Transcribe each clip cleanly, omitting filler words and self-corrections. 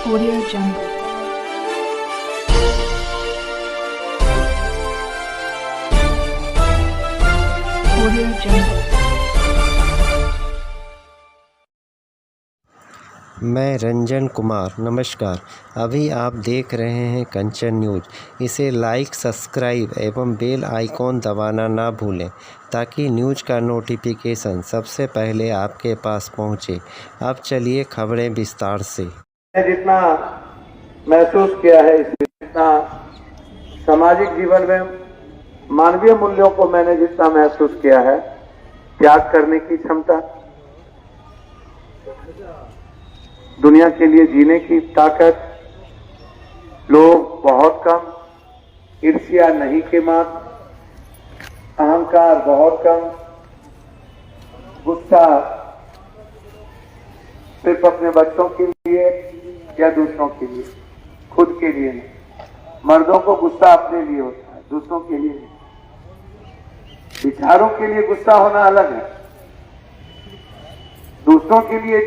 Audio Jungle. Audio Jungle. मैं रंजन कुमार। नमस्कार। अभी आप देख रहे हैं कंचन न्यूज़। इसे लाइक, सब्सक्राइब एवं बेल आइकॉन दबाना ना भूलें ताकि न्यूज़ का नोटिफिकेशन सबसे पहले आपके पास पहुंचे। अब चलिए खबरें विस्तार से। जितना महसूस किया है, जितना सामाजिक जीवन में मानवीय मूल्यों को मैंने जितना महसूस किया है, त्याग करने की क्षमता, दुनिया के लिए जीने की ताकत, लोग बहुत कम, ईर्ष्या नहीं के मात, अहंकार बहुत कम, गुस्सा सिर्फ अपने बच्चों के लिए या दूसरों के लिए, खुद के लिए नहीं। मर्दों को गुस्सा अपने लिए होता है, दूसरों के लिए नहीं। विचारों के लिए गुस्सा होना अलग है, दूसरों के लिए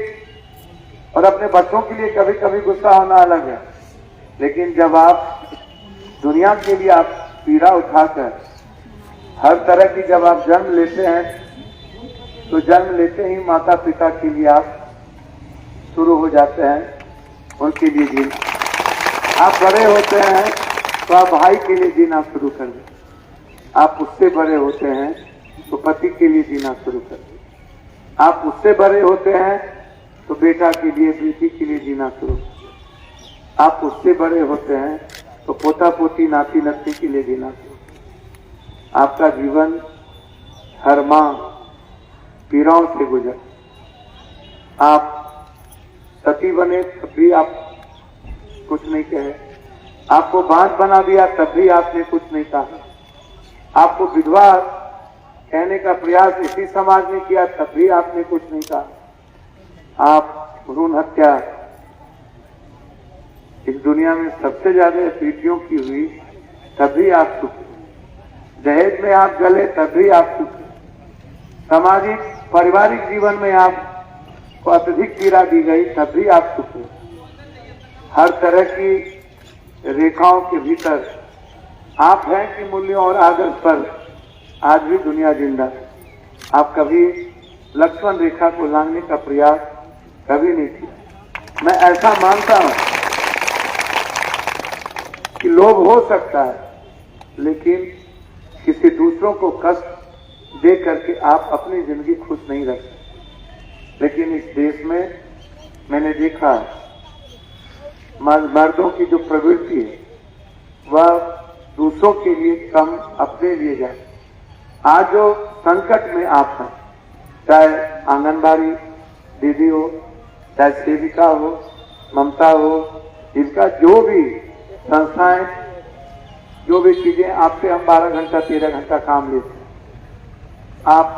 और अपने बच्चों के लिए कभी कभी गुस्सा होना अलग है। लेकिन जब आप दुनिया के लिए आप पीड़ा उठाकर हर तरह की जब आप जन्म लेते हैं, तो जन्म लेते ही माता पिता के लिए आप शुरू हो जाते हैं, उनके लिए जीना। आप बड़े होते हैं तो आप भाई के लिए जीना शुरू कर दें। आप उससे बड़े होते हैं तो पति के लिए जीना शुरू कर दें। आप उससे बड़े होते हैं तो बेटा के लिए, बेटी के लिए जीना शुरू कर दें। आप उससे बड़े होते हैं तो पोता पोती, नाती नती के लिए जीना शुरू कर दें। आपका जीवन हर माह पीड़ाओं से गुजर। आप सती बने तब भी आप कुछ नहीं कहे, आपको बांझ बना दिया तब भी आपने कुछ नहीं कहा, आपको विधवा कहने का प्रयास इसी समाज ने किया तब भी आपने कुछ नहीं कहा। आप भ्रूण हत्या इस दुनिया में सबसे ज्यादा बेटियों की हुई तब भी आप सुखी, दहेज में आप जले तब भी आप सुखी, सामाजिक पारिवारिक जीवन में आप को अत्यधिक पीड़ा दी गई तब भी आप सुखी। हर तरह की रेखाओं के भीतर आप हैं कि मूल्यों और आदर्श पर आज भी दुनिया जिंदा है। आप कभी लक्ष्मण रेखा को लांघने का प्रयास कभी नहीं किया। मैं ऐसा मानता हूं कि लोभ हो सकता है, लेकिन किसी दूसरों को कष्ट दे करके आप अपनी जिंदगी खुश नहीं रख सकते। लेकिन इस देश में मैंने देखा मर्दों की जो प्रवृत्ति है वह दूसरों के लिए कम, अपने लिए जाए। आज जो संकट में आप हैं, चाहे आंगनबाड़ी दीदी हो, चाहे सेविका हो, ममता हो, इनका जो भी संस्थाएं, जो भी चीजें आपसे हम 12 घंटा 13 घंटा काम लेते हैं, आप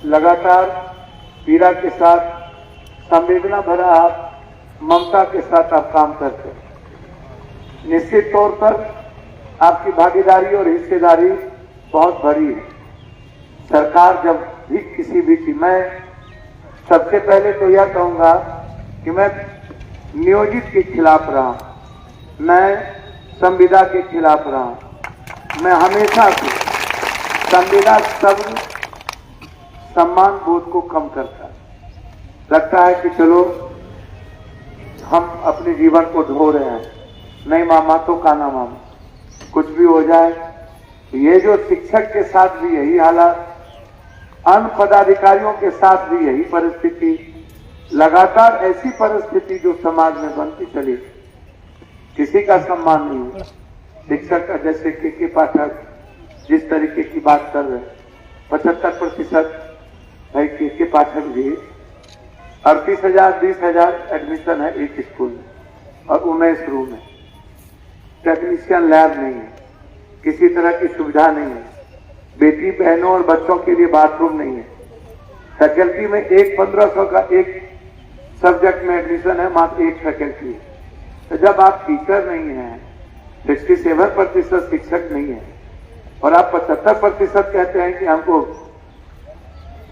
लगातार पीड़ा के साथ, संवेदना भरा आप ममता के साथ आप काम करते हैं। निश्चित तौर पर आपकी भागीदारी और हिस्सेदारी बहुत बड़ी है। सरकार जब भी किसी भी चीज, मैं सबसे पहले तो यह कहूंगा कि मैं नियोजित के खिलाफ रहा हूं, मैं संविदा के खिलाफ रहा हूं। मैं हमेशा से संविदा सब सम्मान बोध को कम करता है। लगता है कि चलो हम अपने जीवन को ढो रहे हैं, नहीं मामा तो काना मामा, कुछ भी हो जाए। ये जो शिक्षक के साथ भी यही हालात, अन्य पदाधिकारियों के साथ भी यही परिस्थिति, लगातार ऐसी परिस्थिति जो समाज में बनती चली, किसी का सम्मान नहीं हुआ। शिक्षक का जैसे के पाठक जिस तरीके की बात कर रहे हैं, 75% भाई के पाठक भी 38,000 20,000 एडमिशन है एक स्कूल में और 19 रूम है। टेक्नीशियन लैब नहीं है, किसी तरह की सुविधा नहीं है, बेटी बहनों और बच्चों के लिए बाथरूम नहीं है। फैकल्टी में एक 1500 का एक सब्जेक्ट में एडमिशन है, मात्र एक फैकल्टी है। तो जब आप टीचर नहीं है, 67% शिक्षक नहीं है और आप 75% कहते हैं कि हमको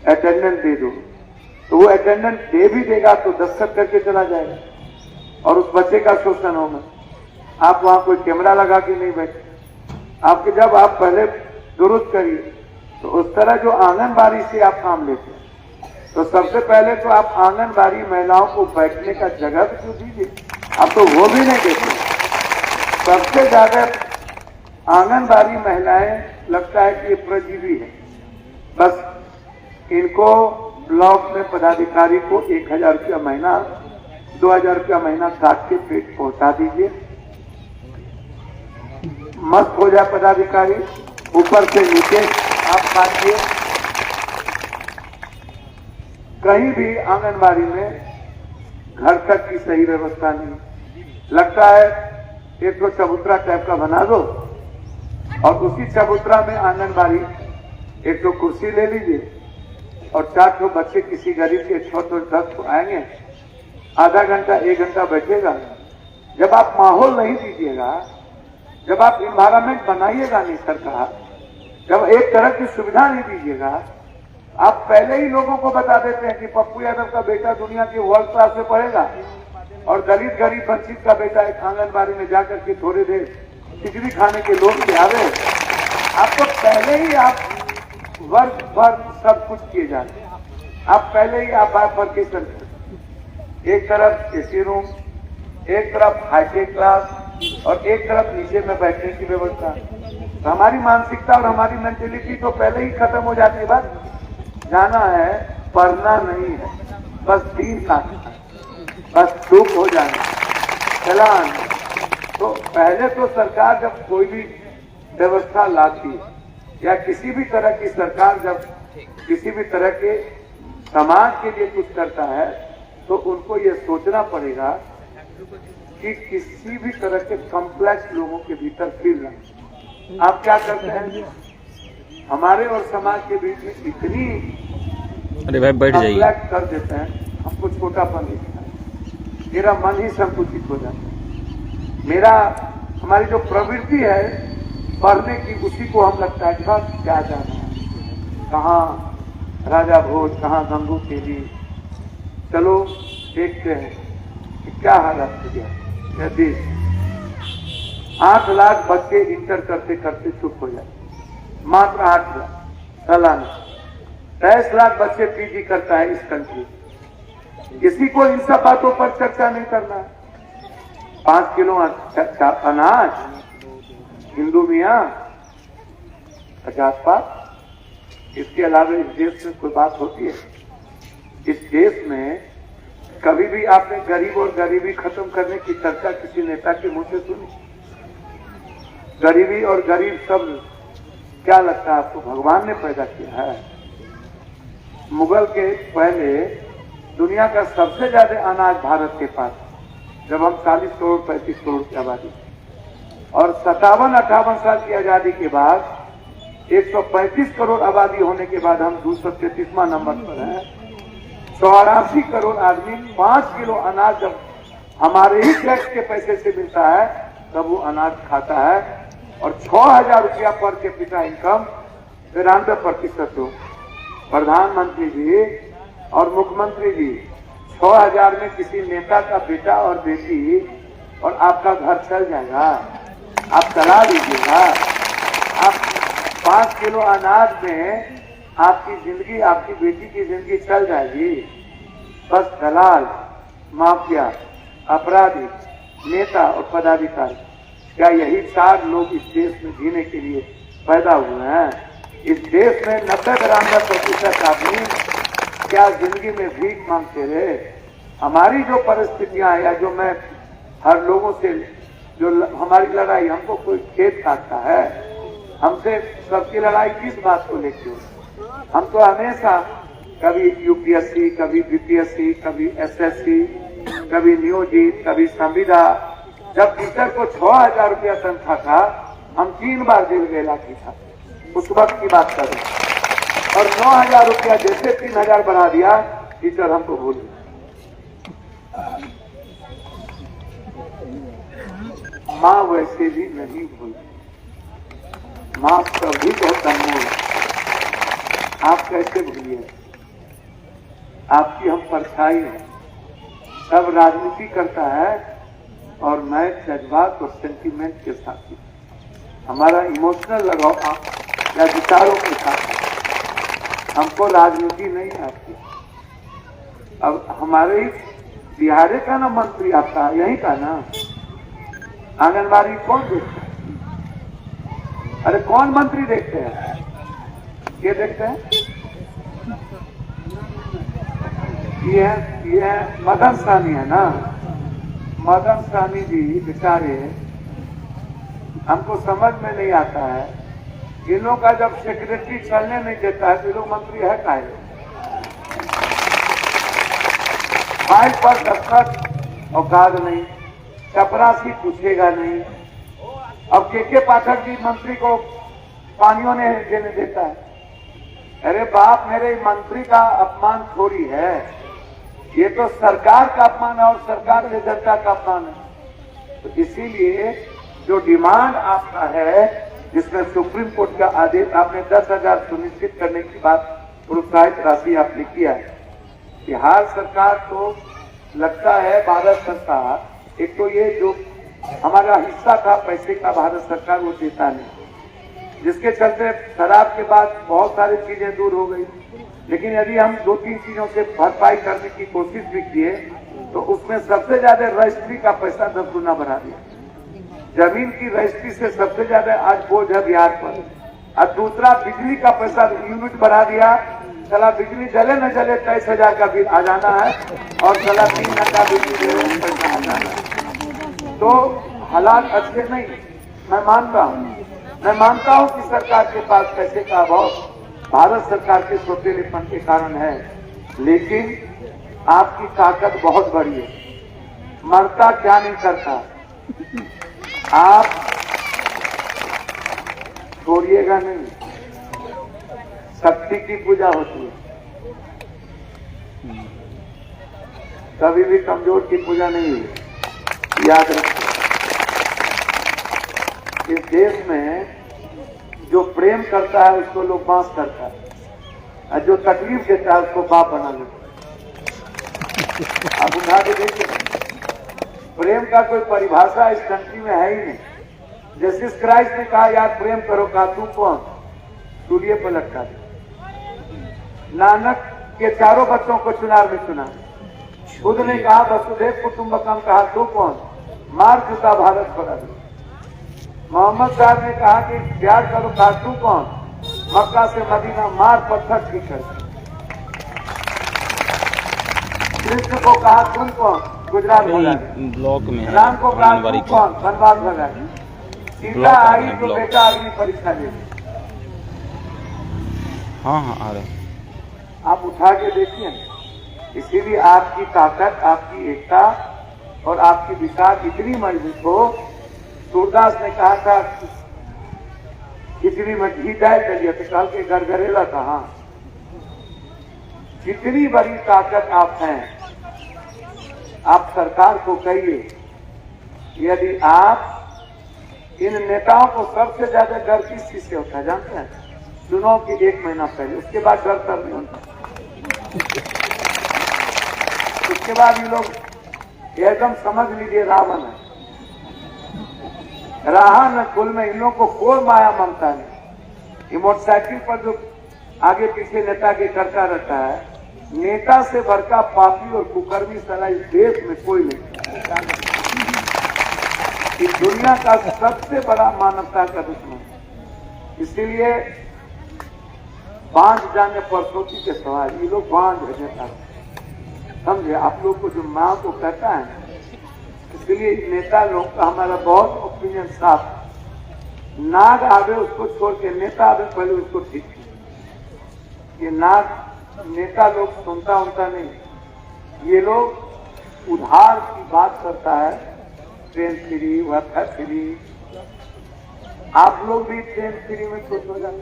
अटेंडेंस दे दो, तो वो अटेंडेंस दे भी देगा तो दस्तखत करके चला जाएगा। और उस बच्चे का शोषण होगा। आप वहां कोई कैमरा लगा के नहीं बैठे, आपके जब आप पहले दुरुस्त करिए तो उस तरह जो आंगनबाड़ी से आप काम लेते हैं, तो सबसे पहले तो आप आंगनबाड़ी महिलाओं को बैठने का जगह भी तो दीजिए। आप तो वो भी नहीं देते। सबसे ज्यादा आंगनबाड़ी महिलाएं लगता है कि ये परजीवी है। बस इनको ब्लॉक में पदाधिकारी को 1000 रुपया महीना, 2000 रुपया महीना काट के पेट पहुंचा दीजिए, मस्त हो जाए पदाधिकारी, ऊपर से नीचे आप काटिए। कहीं भी आंगनबाड़ी में घर तक की सही व्यवस्था नहीं। लगता है एक तो चबूतरा टाइप का बना दो और उसी चबूतरा में आंगनबाड़ी एक तो कुर्सी ले लीजिए और 4 ठो बच्चे किसी गरीब के 6 तो 10 तो आएंगे, आधा घंटा 1 घंटा बैठेगा। जब आप माहौल नहीं दीजिएगा, जब आप इन्वायरमेंट बनाइएगा नहीं सरकार, जब एक तरह की सुविधा नहीं दीजिएगा, आप पहले ही लोगों को बता देते हैं कि पप्पू यादव का बेटा दुनिया की वर्ल्ड क्लास में पढ़ेगा और दलित गरीब वंचित का बेटा एक आंगनबाड़ी में जाकर के थोड़ी देर खिचड़ी खाने के लोग भी आवे। आपको पहले ही आप वर्ग भर सब कुछ किए जाते हैं। आप पहले ही आप बाइफर्केशन, एक तरफ एसी रूम, एक तरफ हाईटेक क्लास और एक तरफ नीचे में बैठने की व्यवस्था। तो हमारी मानसिकता और हमारी मेंटेलिटी तो पहले ही खत्म हो जाती है। बस जाना है, पढ़ना नहीं है, बस दीन काटना, बस चुप हो जाना, चलान। तो पहले तो सरकार जब कोई भी व्यवस्था लाती है या किसी भी तरह की सरकार जब किसी भी तरह के समाज के लिए कुछ करता है तो उनको ये सोचना पड़ेगा कि किसी भी तरह के कॉम्प्लेक्स लोगों के भीतर फील ना। आप क्या करते हैं, हमारे और समाज के बीच में इतनी अरे भाई बैठ जाइए कॉम्प्लेक्स कर देते हैं, हमको छोटापन दिखता है, मेरा मन ही संकुचित हो जाता है। हमारी जो प्रवृत्ति है पढ़ने की, उसी को हम लगता है बस क्या जाना है, कहाँ राजा भोज, कहाँ गंगू तेली, चलो देखते हैं कि क्या हालत हो गया। यदि 8 लाख बच्चे इंटर करते करते चुप हो जाते, मात्र 8 लाख सालाना। 23 लाख बच्चे पीजी करता है इस कंट्री। किसी को इन सब बातों पर चर्चा नहीं करना है। 5 किलो अनाज, हिंदू मियाँ, जात पात, इसके अलावा इस देश में कोई बात होती है? इस देश में कभी भी आपने गरीब और गरीबी खत्म करने की चर्चा किसी नेता के मुंह से सुनी? गरीबी और गरीब शब्द क्या लगता है आपको भगवान ने पैदा किया है? मुगल के पहले दुनिया का सबसे ज्यादा अनाज भारत के पास, जब हम 40 करोड़ 35 करोड़ की आबादी, और 57-58 साल की आजादी के बाद 135 करोड़ आबादी होने के बाद हम 233वां नंबर पर हैं। 188 करोड़ आदमी 5 किलो अनाज जब हमारे ही टैक्स के पैसे से मिलता है तब वो अनाज खाता है, और 6000 रुपया पर कैपिटा इनकम 93% हो। प्रधानमंत्री जी और मुख्यमंत्री जी 6000 में किसी नेता का बेटा और बेटी और आपका घर चल जाएगा? आप चला लीजिएगा। आप 5 किलो अनाज में आपकी जिंदगी, आपकी बेटी की जिंदगी चल जाएगी। बस दलाल, माफिया, अपराधी, नेता और पदाधिकारी, क्या यही 4 लोग इस देश में जीने के लिए पैदा हुए हैं? इस देश में 90-92% आदमी क्या जिंदगी में भीख मांगते रहे? हमारी जो परिस्थितियां हैं, या जो मैं हर लोगों से जो हमारी लड़ाई, हमको कोई खेत काटता है, हमसे सबकी लड़ाई किस बात को लेके हो? हम तो हमेशा कभी यूपीएससी, कभी बीपीएससी, कभी एसएससी, कभी नियोजित, कभी संविदा। जब टीचर को 6000 रुपया तनख्वाह था, हम 3 बार जेल गए लाठी था, उस वक्त की बात कर रहे हैं। और 9000 रुपया जैसे 3000 बढ़ा दिया, टीचर हमको भूल गए। माँ वैसे भी नहीं भूल, माँ कभी बहुत अनमोल। आप कैसे भूलिए? आपकी हम परछाई हैं, सब राजनीति करता है और मैं जज्बात और सेंटीमेंट के साथ, हमारा इमोशनल लगाव या विचारों के साथ, हमको राजनीति नहीं आती। अब हमारे बिहार का ना मंत्री आपका यही का ना, आंगनबाड़ी कौन देखता है? अरे कौन मंत्री देखते हैं? ये देखते हैं? ये मदन सहनी है ना, मदन सहनी जी बेचारे, हमको समझ में नहीं आता है, इन लोगों का जब सेक्रेटरी चलने नहीं देता है तो लोग मंत्री है काहे? फाइल पर दस्तखत औकात नहीं, चपरासी पूछेगा नहीं। अब के पाठक जी मंत्री को पानियों ने देने देता है। अरे बाप, मेरे मंत्री का अपमान थोड़ी है, ये तो सरकार का अपमान है और सरकार के जनता का अपमान है। तो इसीलिए जो डिमांड आपका है, जिसमें सुप्रीम कोर्ट का आदेश, आपने 10,000 सुनिश्चित करने की बात, प्रोत्साहित राशि आपने किया है। बिहार सरकार को लगता है, भारत सरकार, एक तो ये जो हमारा हिस्सा था पैसे का भारत सरकार वो देता नहीं, जिसके चलते शराब के बाद बहुत सारी चीजें दूर हो गई। लेकिन यदि हम 2-3 चीजों से भरपाई करने की कोशिश भी किए तो उसमें सबसे ज्यादा रजिस्ट्री का पैसा 10 गुना बढ़ा दिया। जमीन की रजिस्ट्री से सबसे ज्यादा आज बोझ है बिहार पर। और दूसरा, बिजली का पैसा यूनिट बढ़ा दिया। चला बिजली जले न जले 23,000 का बिल आ जाना है और चला 3 घंटा बिजली पैसा आ जाना है। तो हालात अच्छे नहीं, मैं मानता हूं कि सरकार के पास पैसे का अभाव भारत सरकार के सोचेलेपन के कारण है, लेकिन आपकी ताकत बहुत बड़ी है। मरता क्या नहीं करता, आप छोड़िएगा नहीं। शक्ति की पूजा होती है, कभी भी कमजोर की पूजा नहीं हुई, याद रखिए। इस देश में जो प्रेम करता है उसको लोग बांस करता है, और जो तकलीफ देता है उसको बाप बना लेता है। आप उठा के देखिए, प्रेम का कोई परिभाषा इस कंट्री में है ही नहीं। जस्टिस क्राइस्ट ने कहा यार प्रेम करो, कहा तू कौन? सूर्य पर लटका दे। नानक के 4 बच्चों को चुनाव में चुना, खुद ने कहा वसुधैव कुटुंबकम, कहा तू कौन? मार चुका भारत बना दे। मोहम्मद साहब ने कहा कि प्यार करो, कहा तू कौन? मक्का से मदीना, मार पत्थर ठीक कर। कृष्ण को कहा तुम कौन? गुजरात ब्लॉक में है, राम को कहा तुम कौन? धनबाद भगा। सीता आई तो बेटा अग्नि परीक्षा ले। हाँ आ रहे, आप उठा के देखिए। इसीलिए आपकी ताकत, आपकी एकता और आपकी विचार इतनी मजबूत हो। सूरदास ने कहा था खिचड़ी में घी डाल दिया तो कल के गरगरेला कहा। जितनी बड़ी ताकत आप हैं, आप सरकार को कहिए, यदि आप इन नेताओं को सबसे ज्यादा डर किस चीज से होता है जानते हैं? चुनाव के 1 महीना पहले, उसके बाद डर कर नहीं होता। उसके बाद ये लोग एकदम समझ लीजिए रावण है, राहा न कुल में। इन लोगों को कोई माया ममता नहीं। ये मोटरसाइकिल पर जो आगे पीछे नेता के करता रहता है, नेता से बढ़कर पापी और कुकर्मी साला इस देश में कोई नहीं। इस दुनिया का सबसे बड़ा मानवता का दुश्मन। इसीलिए बांझ जाने पर सोची के सवाल, ये लोग बांझ है नेता, समझे? आप लोग को जो माँ को कहता है, इसलिए नेता लोग का हमारा बहुत ओपिनियन साफ। नाग आवे उसको छोड़ के नेता आवे पहले उसको ठीक है। ये नाग नेता लोग सुनता नहीं, ये लोग उधार की बात करता है। ट्रेन फ्री, वाईफाई फ्री, आप लोग भी ट्रेन फ्री में खुश हो जाते,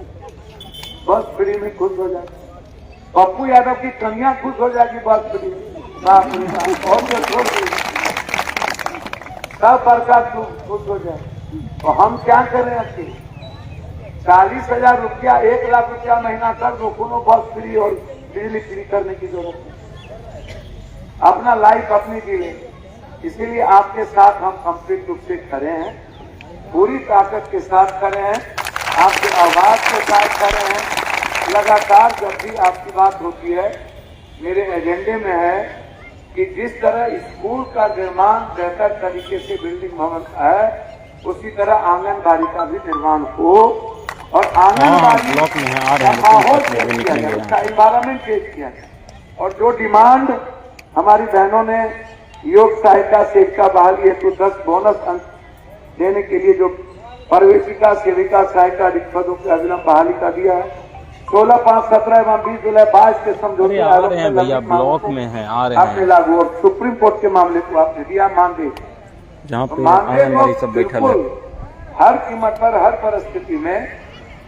बस फ्री में खुश हो जाते। पप्पू यादव की कन्या खुश हो जाएगी बस फ्री में, बाप रे बाप, और जो छोड़ देगी सब प्रकार खुश हो जाए। तो हम क्या करें? अच्छी 40,000 रुपया, 1 लाख रुपया महीना कर दो, कोनो बस फ्री और बिजली फ्री करने की जरूरत नहीं। अपना लाइफ अपनी जी लें। इसीलिए आपके साथ हम कंप्लीट रूप से खड़े हैं, पूरी ताकत के साथ खड़े हैं, आपके आवाज के साथ खड़े हैं। लगातार जब भी आपकी बात होती है, मेरे एजेंडे में है कि जिस तरह स्कूल का निर्माण बेहतर तरीके से बिल्डिंग भवन का है, उसी तरह आंगनबाड़ी का भी निर्माण हो और आंगनबाड़ी ब्लॉक में है, आ रहे हैं, का माहौल लेकिन पेश अभी किया निकलेंगे जाए, उसका इन्वायरमेंट पेश किया जाए। और जो डिमांड हमारी बहनों ने योग सहायता सेविका बहाली हेतु 10 बोनस अंक देने के लिए जो प्रवेशिका सेविका सहायता रिक्त पदों की अविलंब बहाली का दिया है, 16, 5, 17 एवं 20 जुलाई 22 के समझौते आ रहे हैं भैया, ब्लॉक में है, आ रहे आपने हैं, लागू और सुप्रीम कोर्ट के मामले को आपने दिया मानदेय। जहाँ पे मानदेय आंगनबाड़ी को सब बैठल है। बिल्कुल हर कीमत पर, हर परिस्थिति में,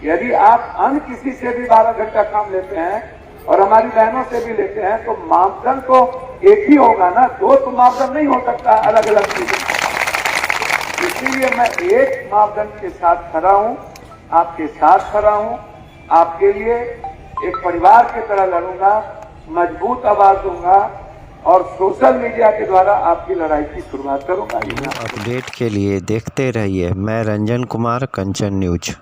यदि आप अन्य किसी से भी 12 घंटा काम लेते हैं और हमारी बहनों से भी लेते हैं, तो मापदंड तो एक ही होगा ना, दो तो मापदंड नहीं हो सकता अलग अलग चीजें। इसीलिए मैं एक मापदंड के साथ खड़ा हूं, आपके साथ खड़ा हूं, आपके लिए एक परिवार की तरह लड़ूंगा, मजबूत आवाज दूंगा और सोशल मीडिया के द्वारा आपकी लड़ाई की शुरुआत करूंगा। अपडेट के लिए देखते रहिए मैं रंजन कुमार, कंचन न्यूज।